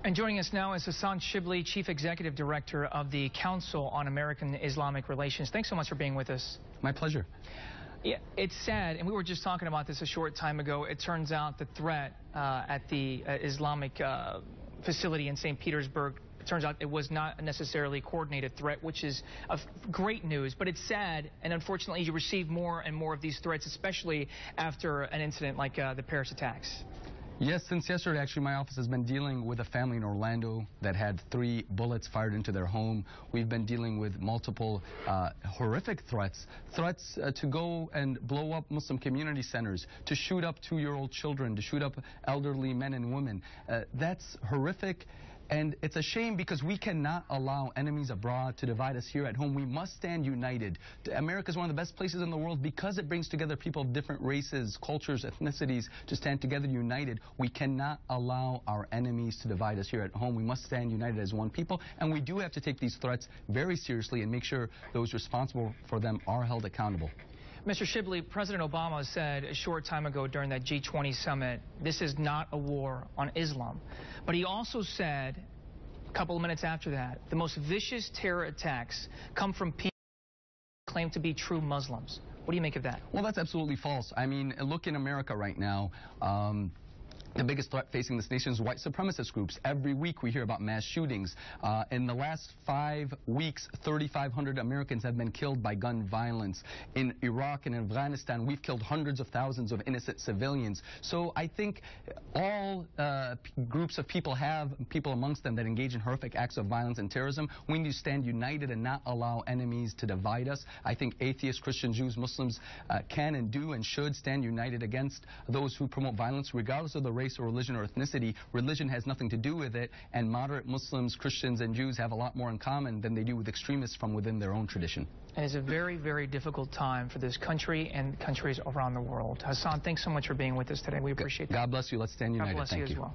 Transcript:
And joining us now is Hassan Shibly, Chief Executive Director of the Council on American Islamic Relations. Thanks so much for being with us. My pleasure. Yeah, it's sad, and we were just talking about this a short time ago. It turns out the threat at the Islamic facility in St. Petersburg, it turns out it was not a necessarily coordinated threat, which is great news. But it's sad, and unfortunately you receive more and more of these threats, especially after an incident like the Paris attacks. Yes, since yesterday, actually, my office has been dealing with a family in Orlando that had 3 bullets fired into their home. We've been dealing with multiple horrific threats to go and blow up Muslim community centers, to shoot up 2-year-old children, to shoot up elderly men and women. That's horrific. And it's a shame because we cannot allow enemies abroad to divide us here at home. We must stand united. America is one of the best places in the world because it brings together people of different races, cultures, ethnicities to stand together united. We cannot allow our enemies to divide us here at home. We must stand united as one people. And we do have to take these threats very seriously and make sure those responsible for them are held accountable. Mr. Shibly, President Obama said a short time ago during that G20 summit, this is not a war on Islam. But he also said, a couple of minutes after that, the most vicious terror attacks come from people who claim to be true Muslims. What do you make of that? Well, that's absolutely false. I mean, look in America right now. The biggest threat facing this nation is white supremacist groups. Every week we hear about mass shootings. In the last 5 weeks, 3,500 Americans have been killed by gun violence. In Iraq and Afghanistan, we've killed hundreds of thousands of innocent civilians. So I think all groups of people have people amongst them that engage in horrific acts of violence and terrorism. We need to stand united and not allow enemies to divide us. I think atheists, Christians, Jews, Muslims can and do and should stand united against those who promote violence, regardless of the race or religion or ethnicity. Religion has nothing to do with it, and moderate Muslims, Christians, and Jews have a lot more in common than they do with extremists from within their own tradition. It is a very, very difficult time for this country and countries around the world. Hassan, thanks so much for being with us today. We appreciate it. God bless you. Let's stand united. God bless you as well.